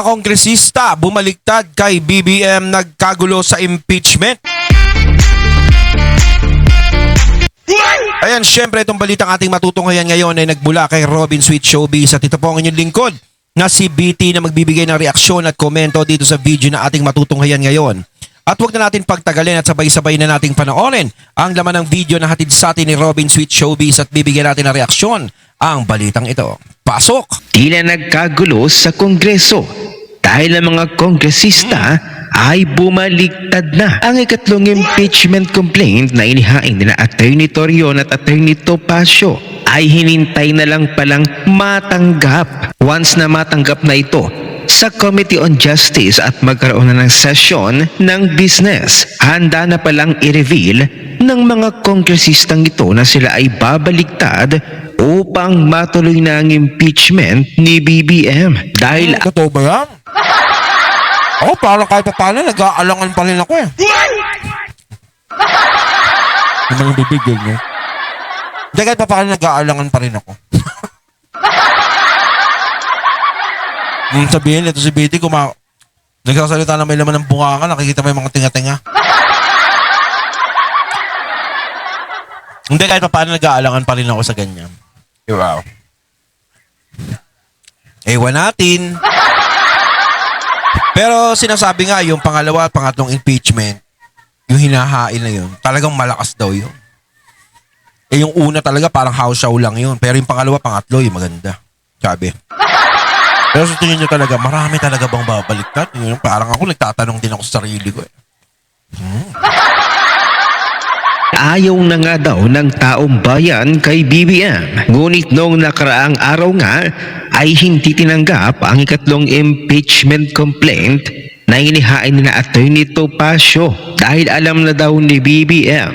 Mga kongresista bumaliktad kay BBM nagkagulo sa impeachment. Ayan, syempre itong balitang ating matutunghayan ngayon ay nagmula kay Robin Sweet Showbiz at ito po ang inyong lingkod na si BT na magbibigay ng reaksyon at komento dito sa video na ating matutunghayan ngayon. At huwag na natin pagtagalin at sabay-sabay na nating panoorin ang laman ng video na hatid sa atin ni Robin Sweet Showbiz at bibigyan natin ng reaksyon ang balitang ito. Pasok! Tila nagkagulo sa Kongreso dahil ang mga kongresista ay bumaliktad na. Ang ikatlong impeachment complaint na inihain nila Attorney Torion at Attorney Topacio ay hinintay na lang palang matanggap. Once na matanggap na ito sa Committee on Justice at magkaroon na ng session ng business, handa na palang i-reveal ng mga kongresistang ito na sila ay babaliktad upang matuloy na ang impeachment ni BBM. Dahil Totoo ba yan? Oh, parang kahit pa paano, nag-aalangan pa rin ako eh. Ano yung bibigyan niya? Hindi, kahit pa paano, nag-aalangan pa rin ako. Sabihin, ito si BT, nagsasalita na may laman ng bunganga, nakikita mo yung mga tinga-tinga. Hindi, kahit pa paano, nag-aalangan pa rin ako sa ganyan. Wow. Ewan natin. Pero sinasabi nga, yung pangalawa at pangatlong impeachment, yung hinahain na yun, talagang malakas daw yun. Eh yung una talaga parang house show lang yun. Pero yung pangalawa, pangatlo, yung maganda. Sabi. Pero sa tingin nyo talaga, marami talaga bang babaliktad? Yung parang ako, nagtatanong din ako sa sarili ko eh. ayaw na nga daw ng taong bayan kay BBM. Ngunit noong nakaraang araw nga ay hindi tinanggap ang ikatlong impeachment complaint na inihain na Attorney Topacio dahil alam na daw ni BBM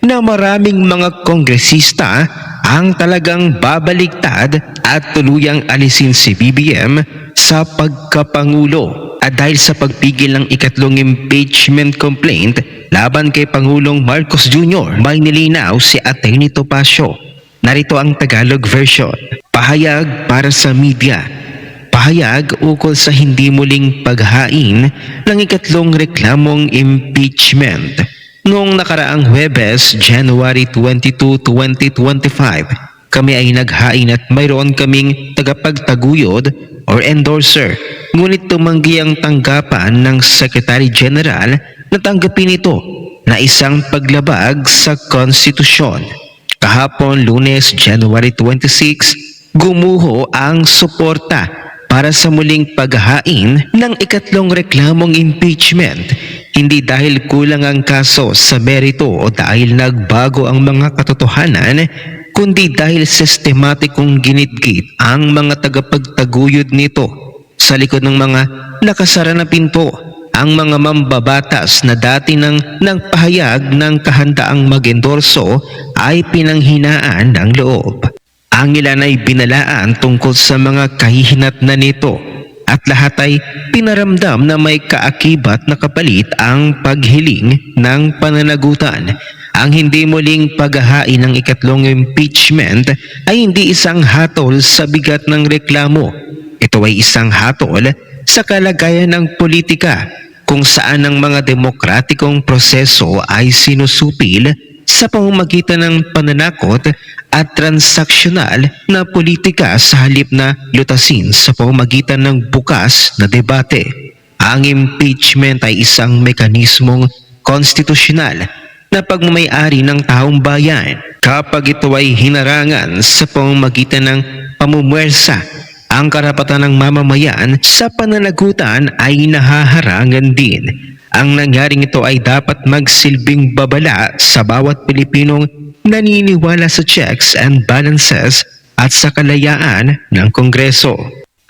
na maraming mga kongresista ang talagang babaliktad at tuluyang alisin si BBM sa pagkapangulo. At dahil sa pagpigil ng ikatlong impeachment complaint laban kay Pangulong Marcos Jr., may nilinaw si Atty. Topacio. Narito ang Tagalog version. Pahayag para sa media. Pahayag ukol sa hindi muling paghain ng ikatlong reklamong impeachment. Noong nakaraang Huwebes, January 22, 2025, kami ay naghain at mayroon kaming tagapagtaguyod or endorser. Ngunit tumanggi ang tanggapan ng Secretary General na tanggapin ito na isang paglabag sa konstitusyon. Kahapon Lunes, January 26, gumuho ang suporta para sa muling paghain ng ikatlong reklamong impeachment. Hindi dahil kulang ang kaso sa merito o dahil nagbago ang mga katotohanan, kundi dahil sistematikong ginitgit ang mga tagapagtaguyod nito. Sa likod ng mga nakasara na pinto, ang mga mambabatas na dati nang nagpahayag ng kahandaang mag-endorso ay pinanghinaan ng loob. Ang ilan ay binalaan tungkol sa mga kahihinatnan nito at lahat ay pinaramdam na may kaakibat na kapalit ang paghiling ng pananagutan. Ang hindi muling paghahain ng ikatlong impeachment ay hindi isang hatol sa bigat ng reklamo. Ito ay isang hatol sa kalagayan ng politika kung saan ang mga demokratikong proseso ay sinusupil sa pamamagitan ng pananakot at transaksyonal na politika sa halip na lutasin sa pamamagitan ng bukas na debate. Ang impeachment ay isang mekanismong konstitusyonal na pagmamayari ng taong bayan. Kapag ito ay hinarangan sa pamamagitan ng pamumuwersa, ang karapatan ng mamamayan sa pananagutan ay nahaharangan din. Ang nangyaring ito ay dapat magsilbing babala sa bawat Pilipinong naniniwala sa checks and balances at sa kalayaan ng Kongreso.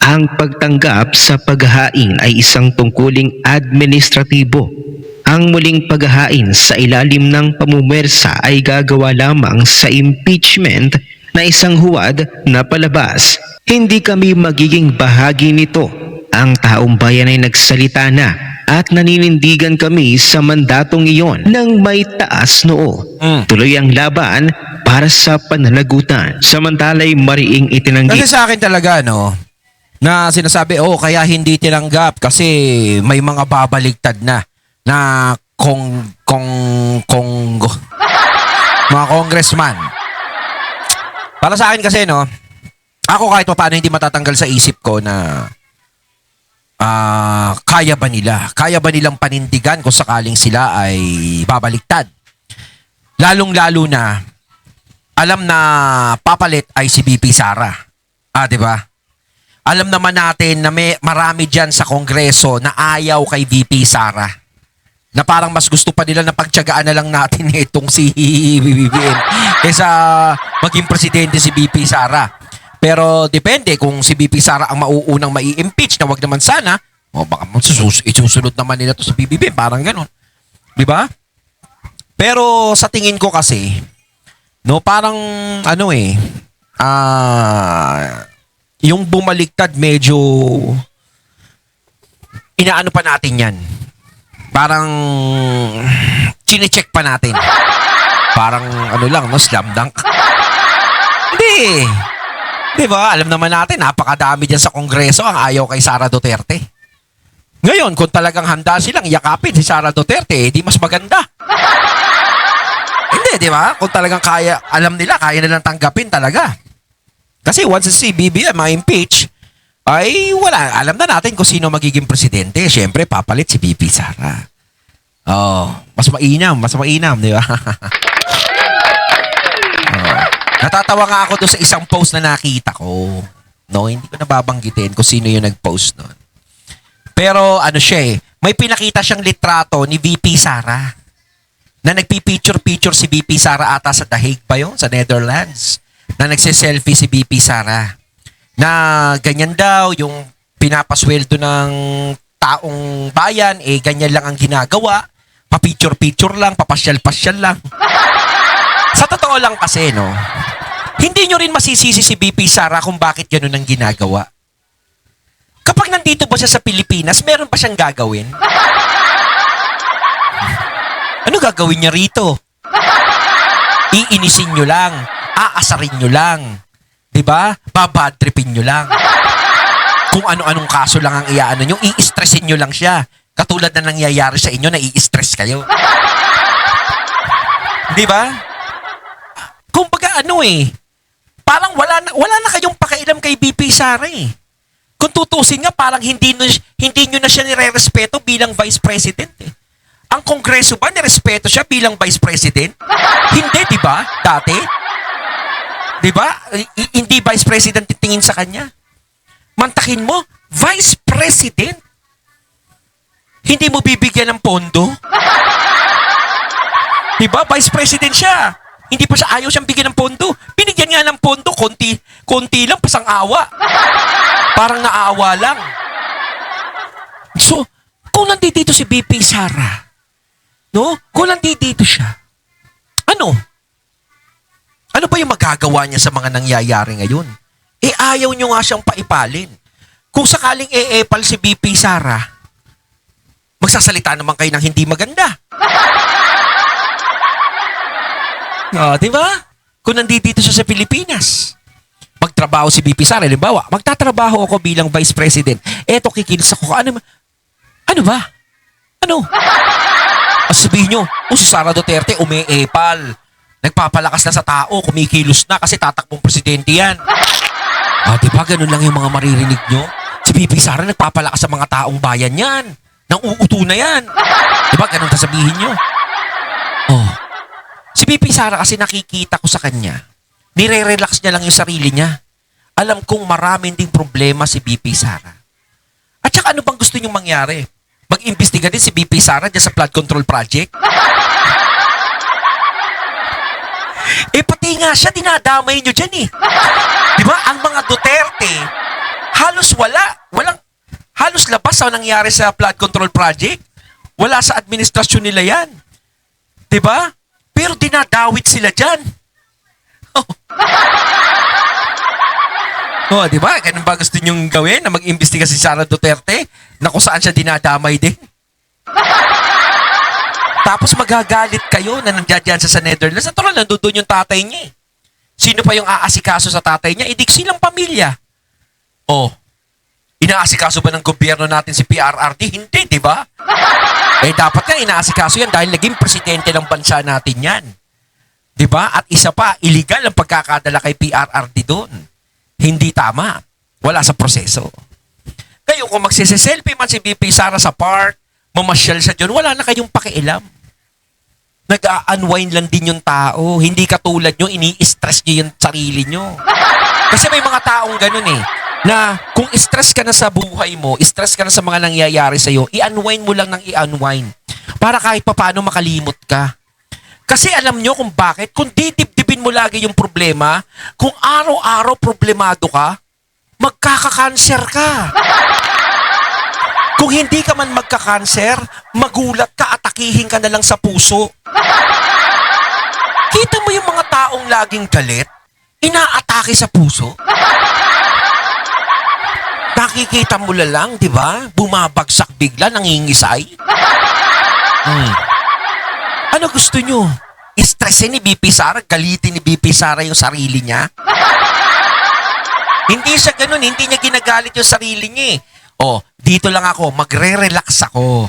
Ang pagtanggap sa paghahain ay isang tungkuling administratibo. Ang muling paghahain sa ilalim ng pamumuwersa ay gagawa lamang sa impeachment na isang huwad na palabas. Hindi kami magiging bahagi nito. Ang taong bayan ay nagsalita na at naninindigan kami sa mandatong iyon ng may taas noo. Tuloy ang laban para sa pananagutan. Samantala'y mariing itinanggi. Kasi sa akin talaga, no, na sinasabi, kaya hindi tinanggap kasi may mga babaligtad na mga congressman. Para sa akin kasi, no, ako kahit pa paano hindi matatanggal sa isip ko na kaya ba nila? Kaya ba nilang panindigan kung sakaling sila ay babaliktad? Lalong-lalo na alam na papalit ay si BP Sara. 'Di ba? Alam naman natin na may marami diyan sa Kongreso na ayaw kay VP Sara. Na parang mas gusto pa nila na pagtiyagaan na lang natin itong si BBM kaysa maging presidente si BP Sara. Pero depende kung si BP Sara ang mauunang mai-impeach na wag naman sana, baka isusunod naman nila to sa BBM, parang gano'n. 'Di ba? Pero sa tingin ko kasi, no, parang yung bumaliktad medyo inaano pa natin 'yan. Parang chine-check pa natin. Parang lang, no, slam dunk. Hindi. 'Di ba? Alam naman natin, napakadami diyan sa Kongreso ang ayaw kay Sara Duterte. Ngayon, kung talagang handa silang yakapin si Sara Duterte, di mas maganda. Hindi, di ba? Kung talagang kaya, alam nila, kaya nilang tanggapin talaga. Kasi once si BBM ma-impeach, ay wala. Alam na natin kung sino magiging presidente. Siyempre, papalit si BP Sara. Mas mainam, di ba? Natatawa nga ako doon sa isang post na nakita ko. No, hindi ko nababanggitin kung sino yung nag-post nun. Pero siya may pinakita siyang litrato ni VP Sara na nagpi-picture si VP Sara ata sa The Hague ba yun? Sa Netherlands. Na nagse-selfie si VP Sara. Na ganyan daw yung pinapasweldo ng taong bayan, ganyan lang ang ginagawa. Pa-picture lang, papasyal-pasyal lang. Sa totoo lang kasi, no, hindi nyo rin masisisi si BP Sara kung bakit ganun ang ginagawa. Kapag nandito ba siya sa Pilipinas, meron pa siyang gagawin? Ano gagawin niya rito? Iinisin nyo lang. Aasarin nyo lang. Diba? Babadtripin nyo lang. Kung ano-anong kaso lang ang iaano nyo, i-stressin nyo lang siya. Katulad na nangyayari sa inyo na i-stress kayo. Diba? Kumbaga parang wala na kayong pakialam kay BP Sara eh. Kung tutusin nga, parang hindi nyo na siya nire-respeto bilang Vice President eh. Ang Kongreso ba, nirespeto siya bilang Vice President? Hindi, di ba? Dati? Di ba? Hindi Vice President tingin sa kanya. Mantakin mo, Vice President? Hindi mo bibigyan ng pondo? Di ba? Vice President siya. Hindi pa siya ayaw siyang bigyan ng pondo. Binigyan nga ng pondo, konti lang, pasang awa. Parang naaawa lang. So, kung nandito si BP Sara, no? Kung nandito siya, ano ba yung magagawa niya sa mga nangyayari ngayon? Ayaw nyo nga siyang paipalin. Kung sakaling eepal si BP Sara, magsasalita naman kayo ng hindi maganda. Di ba? Kung nandito siya sa Pilipinas, magtrabaho si BP Sara, halimbawa, magtatrabaho ako bilang Vice President. Eto, kikilos ako. Ano ba? Sabihin nyo, si Sara Duterte umeepal. Nagpapalakas na sa tao, kumikilos na kasi tatakbong presidente yan. Di ba? Ganun lang yung mga maririnig nyo. Si BP Sara nagpapalakas sa mga taong bayan yan. Nang uuto na yan. Di ba? Ganun sasabihin nyo. Si BP Sara kasi nakikita ko sa kanya, nire-relax niya lang yung sarili niya. Alam kong maraming ding problema si BP Sara. At saka ano bang gusto niyong mangyari? Mag-imbestiga din si BP Sara dyan sa flood control project? Pati nga siya, dinadamay niyo dyan eh. Di ba? Ang mga Duterte, halos halos labas ang nangyari sa flood control project. Wala sa administrasyon nila yan. Di ba? Pero dinadawit sila dyan. Di ba? Ganun ba gusto nyong gawin na mag-imbestiga si Sara Duterte na kung saan siya dinadamay din? Tapos magagalit kayo na nandiyan siya sa Netherlands. Natural, nandun yung tatay niya eh. Sino pa yung aasikaso sa tatay niya? Idik silang pamilya. Inaasikaso ba ng gobyerno natin si PRRD? Hindi, di ba? Dapat nga inaasikaso yan dahil naging presidente ng bansa natin yan. Di ba? At isa pa, illegal ang pagkakadala kay PRRD doon. Hindi tama. Wala sa proseso. Ngayon, kung magsisiselfie man si BP Sara sa park, mamasyal siya dyan, wala na kayong pakialam. Nag-a-unwind lang din yung tao. Hindi katulad nyo, ini-stress nyo yung sarili nyo. Kasi may mga taong ganun na kung stress ka na sa buhay mo, stress ka na sa mga nangyayari sa'yo, i-unwind mo lang ng i-unwind. Para kahit papaano makalimot ka. Kasi alam nyo kung bakit, kung didibdibin mo lagi yung problema, kung araw-araw problemado ka, magkaka-cancer ka. Kung hindi ka man magka-cancer, magulat ka, atakihin ka na lang sa puso. Kita mo yung mga taong laging galit, inaatake sa puso. Nakikita mo lang, di ba? Bumabagsak bigla, nangingisay. Ano gusto nyo? Stressin ni BP Sara, galitin ni BP Sara yung sarili niya? Hindi siya ganun, hindi niya ginagalit yung sarili niya dito lang ako, magre-relax ako.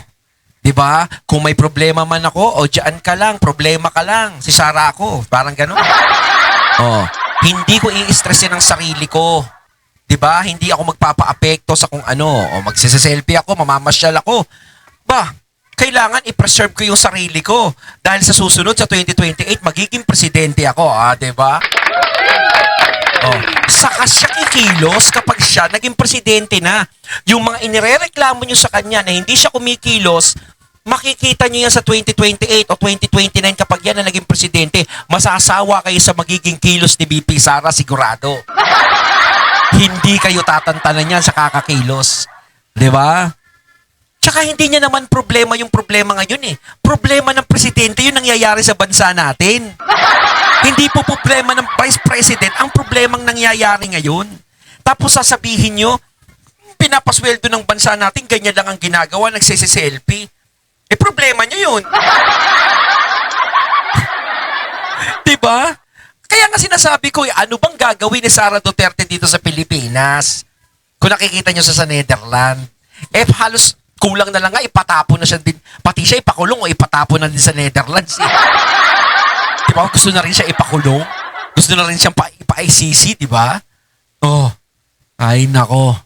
'Di ba? Kung may problema man ako, diyan ka lang, problema ka lang. Si Sara ako, parang gano'n. Hindi ko i-stressin ang sarili ko. 'Di ba? Hindi ako magpapa-apekto sa kung ano. Magse-selfie ako, mamamasyal ako. Kailangan i-preserve ko yung sarili ko dahil sa susunod sa 2028 magiging presidente ako, 'di ba? Saka siya kikilos kapag siya naging presidente na. Yung mga inirereklamo nyo sa kanya na hindi siya kumikilos, makikita nyo yan sa 2028 o 2029 kapag yan na naging presidente. Masasawa kayo sa magiging kilos ni BP Sara, sigurado. Hindi kayo tatantanan yan sa kakakilos. Di ba? Tsaka hindi niya naman problema yung problema ngayon Problema ng presidente yung nangyayari sa bansa natin. Hindi po problema ng Vice President ang problemang nangyayari ngayon. Tapos sasabihin nyo, pinapasweldo ng bansa natin, ganyan lang ang ginagawa, nagsisi-selfie. Problema nyo yun. Diba? Kaya nga sinasabi ko, ano bang gagawin ni Sara Duterte dito sa Pilipinas? Kung nakikita nyo sa Netherlands. Halos kulang na lang nga, ipatapon na siya din. Pati siya ipakulong o ipatapon na din sa Netherlands. Diba? Gusto na rin siya ipakulong. Gusto na rin siyang ipa-ICC, diba? Ay nako.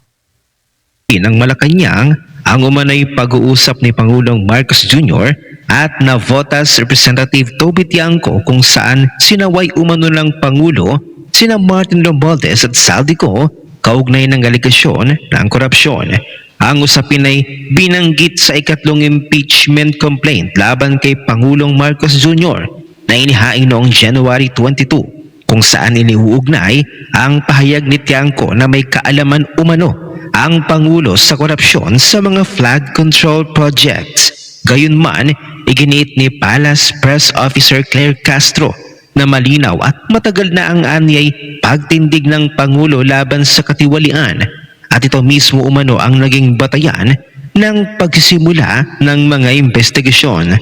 ng Malacanang ang umanay pag-uusap ni Pangulong Marcos Jr. at Navotas Representative Toby Tiangco kung saan sinaway umano ng Pangulo sina Martin Romualdez at Saldico kaugnay ng aligasyon ng korupsyon. Ang usapin ay binanggit sa ikatlong impeachment complaint laban kay Pangulong Marcos Jr. na inihain noong January 22 kung saan iniuugnay ang pahayag ni Tiangco na may kaalaman umano ang Pangulo sa korupsyon sa mga flood control projects. Gayunman, iginiit ni Palace Press Officer Claire Castro na malinaw at matagal na ang anyay pagtindig ng Pangulo laban sa katiwalian at ito mismo umano ang naging batayan ng pagsisimula ng mga investigasyon.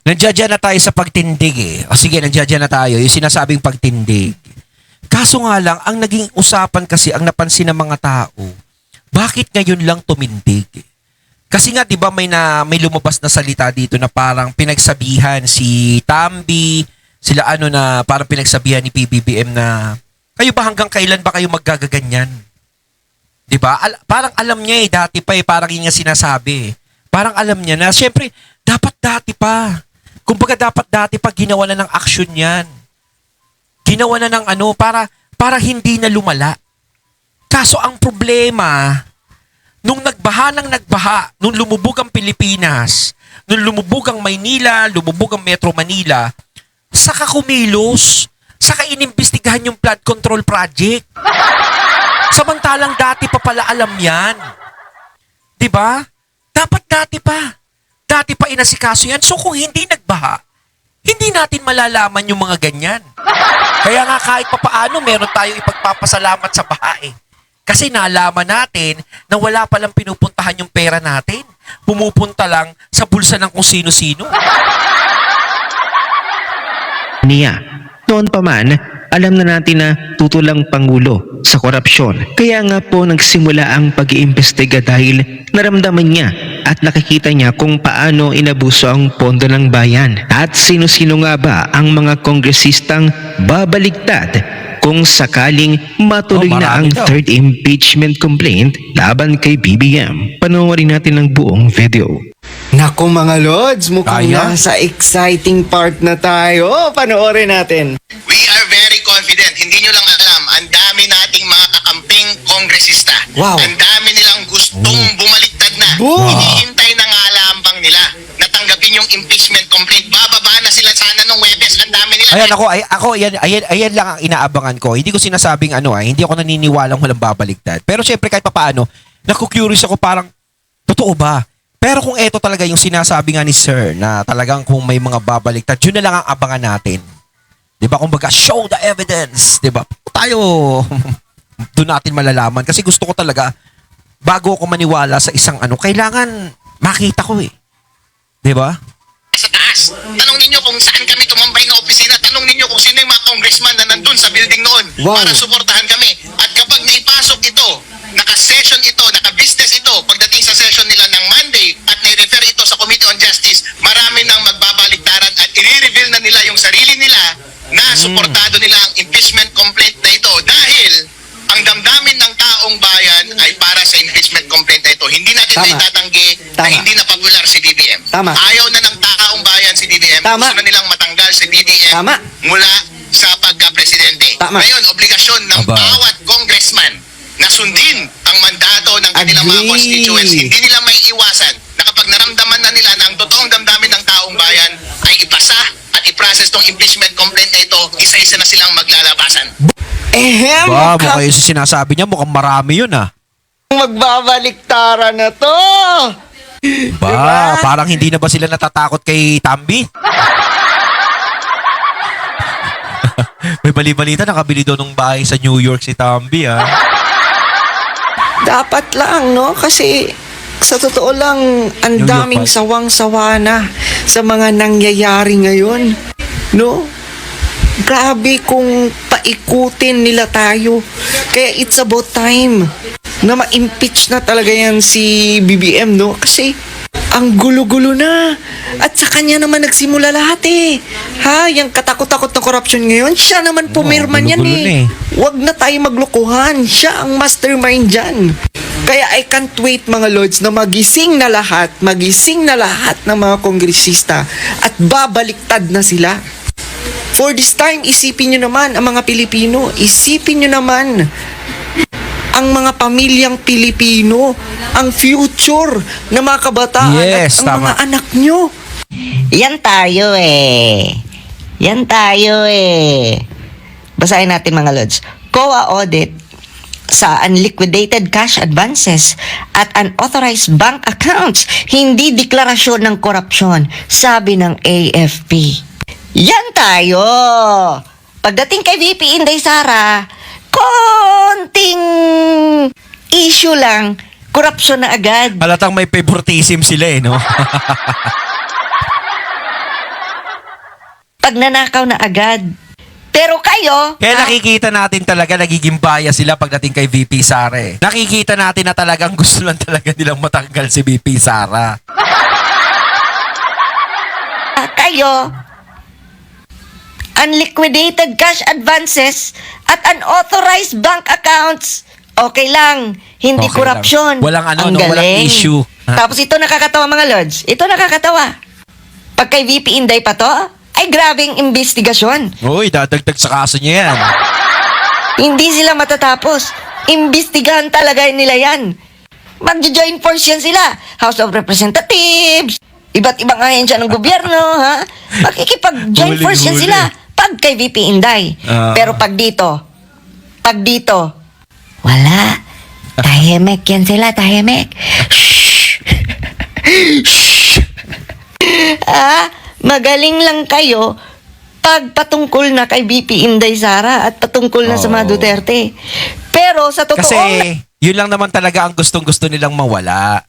Nandiyan na tayo sa pagtindig O sige, nandiyan na tayo. Yung sinasabing pagtindig. Kaso nga lang, ang naging usapan kasi, ang napansin ng mga tao, bakit ngayon lang tumindig? Kasi nga 'di ba may lumabas na salita dito na parang pinagsabihan si Tambi, sila na parang pinagsabihan ni PBBM na kayo ba hanggang kailan ba kayo maggagaganyan? 'Di ba? Parang alam niya dati pa parang yun nga sinasabi. Parang alam niya na syempre dapat dati pa. Kumbaga dapat dati pa ginawa na ng action 'yan. Ginawa na ng para hindi na lumala. Kaso ang problema, nung nagbaha, nung lumubog ang Pilipinas, nung lumubog ang Maynila, lumubog ang Metro Manila, saka kumilos, saka inimbestigahan yung flood control project. Samantalang dati pa pala alam yan. Diba? Dapat dati pa. Dati pa inasikaso yan. So kung hindi nagbaha, hindi natin malalaman yung mga ganyan. Kaya nga kahit papaano, meron tayong ipagpapasalamat sa baha Kasi nalaman natin na wala palang pinupuntahan yung pera natin. Pumupunta lang sa bulsa ng kung sino-sino. Niya. Noon pa man, alam na natin na tutulang Pangulo sa korupsyon. Kaya nga po nagsimula ang pag-iimbestiga dahil naramdaman niya at nakikita niya kung paano inabuso ang pondo ng bayan. At sino-sino nga ba ang mga kongresistang babaligtad kung sakaling matuloy na ang marami daw. third impeachment complaint laban kay BBM. Panoorin natin ang buong video. Nako mga Lods, mukhang Kaya? nasa exciting part na tayo. Panoorin natin. We are very confident. Hindi nyo lang alam, ang dami nating mga kakamping kongresista. Wow. Ang dami nilang gustong bumaliktad na. Wow. Hinihintay na nga lamang nila na tanggapin yung impeachment complaint. Bababa na sila sana nung Webes. Ang dami nila. Ayan ako, ayan lang ang inaabangan ko. Hindi ko sinasabing hindi ako naniniwalang walang babaligtad. Pero syempre kahit papaano, naku-curious ako parang, totoo ba? Pero kung eto talaga yung sinasabi nga ni Sir na talagang kung may mga babaligtad, yun na lang ang abangan natin. 'Di ba? Kumbaga, show the evidence, 'di ba? Tayo doon natin malalaman kasi gusto ko talaga bago ako maniwala sa isang kailangan makita ko eh. 'Di ba? Sa taas. Tanong ninyo kung saan kami tumambay ng opisina. Tanong ninyo kung sino yung mga congressman na nandun sa building noon Wow. para suportahan kami. At kapag naipasok ito, naka-session ito, naka-business ito, pagdating sa session nila ng Monday at nai-refer ito sa Committee on Justice, marami nang magbabaliktaran at i-reveal na nila yung sarili nila na suportado nila ang impeachment complaint na ito dahil ang damdamin ng taong bayan ay para sa impeachment complaint na ito. Hindi natin Tama. naitatanggi na Tama. hindi na popular si BBM. Tama. Ayaw na ng taong bayan si BBM. Tama. Gusto na nilang matanggal si BBM Tama. mula sa pagka-presidente. Tama. Ngayon, obligasyon ng Aba. bawat congressman na sundin ang mandato ng kanilang mga Agree. constituents. Hindi nila may iwasan na kapag naramdaman na nila na ang totoong damdamin ng taong bayan ay ipasa at i-process tong impeachment complaint na ito, isa-isa na silang maglalabasan. Ba, mukhang yung sinasabi niya, mukhang marami yun Magbabaliktaran na to. Ba, Diba? parang hindi na ba sila natatakot kay Tambi? May bali-balita, nakabili daw ng bahay sa New York si Tambi, Dapat lang, no? Kasi sa totoo lang, ang New York daming pa. sawang-sawa na sa mga nangyayari ngayon. No? Grabe kung paikutin nila tayo. Kaya it's about time na ma-impeach na talaga yan si BBM, no? Kasi ang gulo-gulo na. At sa kanya naman nagsimula lahat eh. Ha? Yung katakot-takot na corruption ngayon, siya naman pumirma niyan gulo-gulo na eh. Huwag na tayo maglokohan. Siya ang mastermind dyan. Kaya I can't wait mga lords na magising na lahat ng mga kongresista at babaliktad na sila. For this time, isipin nyo naman ang mga Pilipino. Isipin nyo naman ang mga pamilyang Pilipino, ang future ng mga kabataan Yes, at ang tama. mga anak nyo. Yan tayo eh. Yan tayo eh. Basahin natin mga lods. COA audit sa unliquidated cash advances at unauthorized bank accounts, hindi deklarasyon ng korupsyon, sabi ng AFP. Yan tayo. Pagdating kay VP Inday Sara, konting issue lang, korupsyon na agad. Halatang may favoritism sila no? Pag nanakaw na agad. Pero kayo, Kaya nakikita natin talaga nagiging bias sila pagdating kay VP Sara eh. Nakikita natin na talagang gusto lang talaga nilang matanggal si VP Sara. kayo, unliquidated cash advances at unauthorized bank accounts, okay lang. Hindi Okay korupsyon. lang. Walang Ang walang galing. issue. Ha? Tapos ito nakakatawa mga lords. Ito nakakatawa. Pag kay VP Inday pa to, ay grabing investigasyon. Uy, dadagdag sa kaso niya yan. Hindi sila matatapos. Imbestigahan talaga nila yan. Magjo-join force yan sila. House of Representatives, iba't ibang ahensya ng gobyerno, ha? Makikipag-join force yan Huli-huli. sila pag kay VP Inday. Ah. Pero pag dito, wala. Tahimik yan sila, tahimik. Shh. Shh. Magaling lang kayo pag patungkol na kay VP Inday Sara at patungkol na sa mga Oo. Duterte. Pero sa Kasi totoong yun lang naman talaga ang gustong-gusto nilang mawala.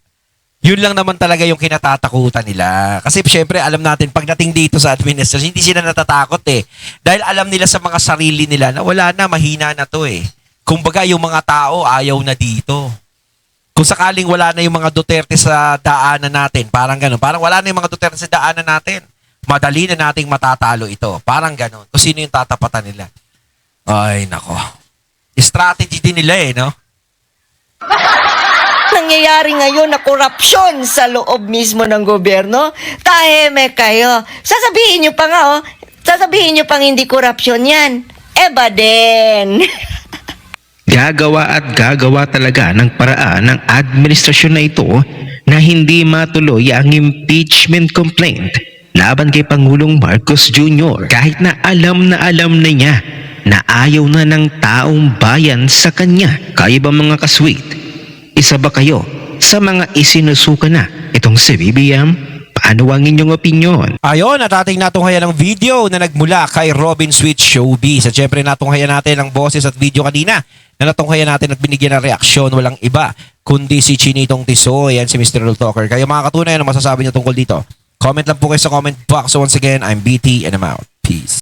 Yun lang naman talaga yung kinatatakutan nila. Kasi syempre alam natin pagdating dito sa administration, hindi sila natatakot eh. Dahil alam nila sa mga sarili nila na wala na, mahina na to eh. Kumbaga yung mga tao ayaw na dito. Kung sakaling wala na yung mga Duterte sa daanan natin, parang gano'n. Parang wala na yung mga Duterte sa daanan natin. Madali na nating matatalo ito. Parang gano'n. Kung sino yung tatapatan nila. Ay, nako. Strategy din nila eh, no? Nangyayari ngayon na korupsyon sa loob mismo ng gobyerno. Tahimik kayo. Sasabihin nyo pa nga, oh. Sasabihin nyo pang hindi korupsyon yan. Eba din. Gagawa at gagawa talaga ng paraan ng administrasyon na ito na hindi matuloy ang impeachment complaint laban kay Pangulong Marcos Jr. kahit na alam na niya na ayaw na ng taong bayan sa kanya. Kaya ba mga kasweet? Isa ba kayo sa mga isinusuka na itong si BBM? Paano ang inyong opinyon? Ayon, at ating natunghayan ng video na nagmula kay Robin Sweet Showbiz. At syempre natunghayan natin ang boses at video kanina na natunghayan natin at binigyan ng reaksyon. Walang iba kundi si Chinitong Tisoy. Yan si Mr. Real Talker. Kayo mga katunay, ano masasabi niyo tungkol dito? Comment lang po kayo sa comment box. So once again, I'm BT and I'm out. Peace.